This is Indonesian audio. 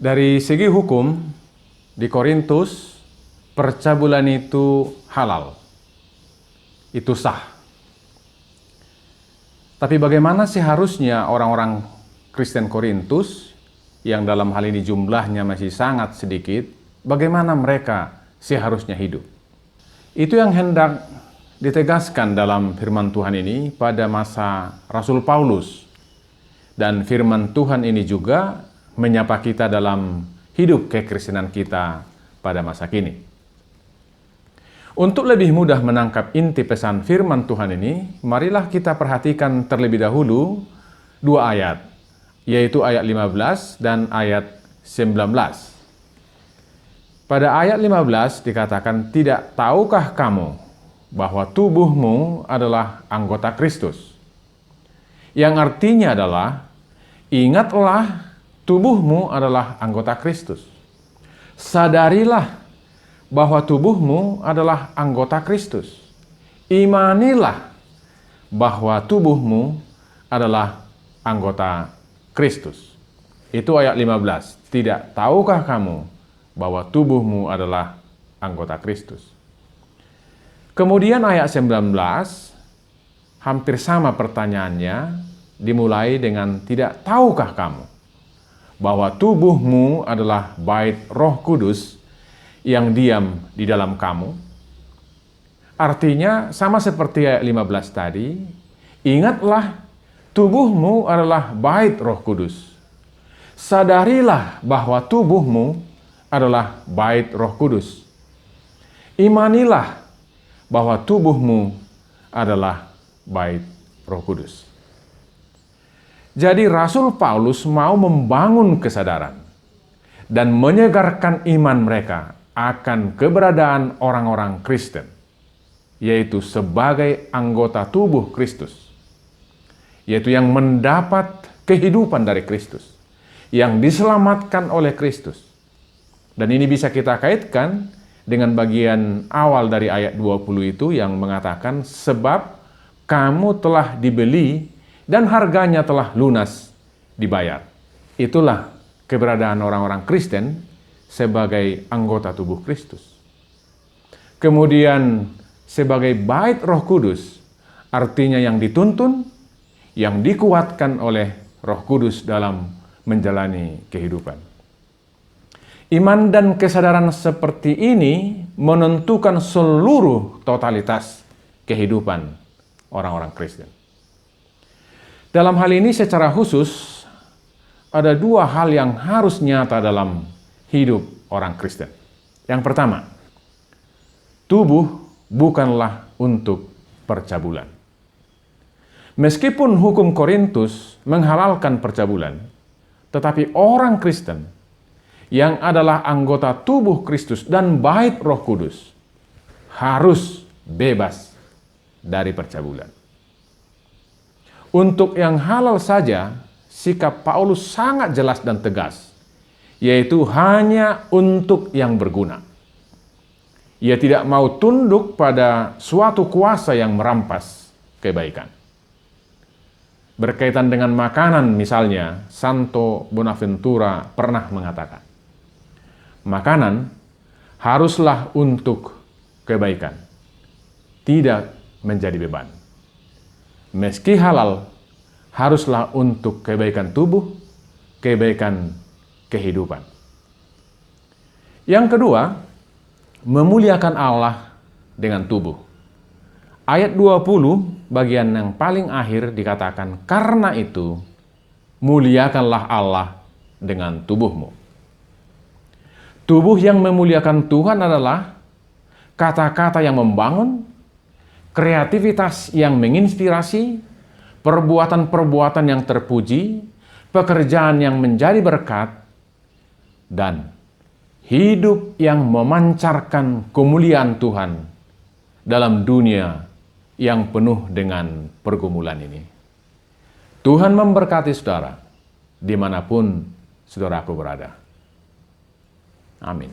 Dari segi hukum, di Korintus, percabulan itu halal. Itu sah. Tapi bagaimana seharusnya orang-orang Kristen Korintus, yang dalam hal ini jumlahnya masih sangat sedikit, bagaimana mereka seharusnya hidup? Itu yang hendak ditegaskan dalam firman Tuhan ini pada masa Rasul Paulus. Dan firman Tuhan ini juga menyapa kita dalam hidup kekristenan kita pada masa kini. Untuk lebih mudah menangkap inti pesan firman Tuhan ini, marilah kita perhatikan terlebih dahulu dua ayat, yaitu ayat 15 dan ayat 19. Pada ayat 15 dikatakan, "Tidak tahukah kamu bahwa tubuhmu adalah anggota Kristus?" Yang artinya adalah, ingatlah tubuhmu adalah anggota Kristus. Sadarilah bahwa tubuhmu adalah anggota Kristus. Imanilah bahwa tubuhmu adalah anggota Kristus. Itu ayat 15. Tidak tahukah kamu bahwa tubuhmu adalah anggota Kristus? Kemudian ayat 19, hampir sama pertanyaannya, dimulai dengan tidak tahukah kamu bahwa tubuhmu adalah bait Roh Kudus yang diam di dalam kamu? Artinya sama seperti ayat 15 tadi, ingatlah tubuhmu adalah bait Roh Kudus. Sadarilah bahwa tubuhmu adalah bait Roh Kudus. Imanilah bahwa tubuhmu adalah bait Roh Kudus. Jadi Rasul Paulus mau membangun kesadaran dan menyegarkan iman mereka akan keberadaan orang-orang Kristen, yaitu sebagai anggota tubuh Kristus, yaitu yang mendapat kehidupan dari Kristus, yang diselamatkan oleh Kristus. Dan ini bisa kita kaitkan dengan bagian awal dari ayat 20 itu yang mengatakan, sebab kamu telah dibeli dan harganya telah lunas dibayar. Itulah keberadaan orang-orang Kristen sebagai anggota tubuh Kristus. Kemudian sebagai bait Roh Kudus, artinya yang dituntun, yang dikuatkan oleh Roh Kudus dalam menjalani kehidupan. Iman dan kesadaran seperti ini menentukan seluruh totalitas kehidupan orang-orang Kristen. Dalam hal ini secara khusus, ada dua hal yang harus nyata dalam hidup orang Kristen. Yang pertama, tubuh bukanlah untuk percabulan. Meskipun hukum Korintus menghalalkan percabulan, tetapi orang Kristen yang adalah anggota tubuh Kristus dan bait Roh Kudus harus bebas dari percabulan. Untuk yang halal saja, sikap Paulus sangat jelas dan tegas, yaitu hanya untuk yang berguna. Ia tidak mau tunduk pada suatu kuasa yang merampas kebaikan. Berkaitan dengan makanan misalnya, Santo Bonaventura pernah mengatakan, makanan haruslah untuk kebaikan, tidak menjadi beban. Meski halal, haruslah untuk kebaikan tubuh, kebaikan kehidupan. Yang kedua, memuliakan Allah dengan tubuh. Ayat 20, bagian yang paling akhir dikatakan, karena itu, muliakanlah Allah dengan tubuhmu. Tubuh yang memuliakan Tuhan adalah kata-kata yang membangun, kreativitas yang menginspirasi, perbuatan-perbuatan yang terpuji, pekerjaan yang menjadi berkat, dan hidup yang memancarkan kemuliaan Tuhan dalam dunia yang penuh dengan pergumulan ini. Tuhan memberkati saudara dimanapun saudaraku berada. Amin.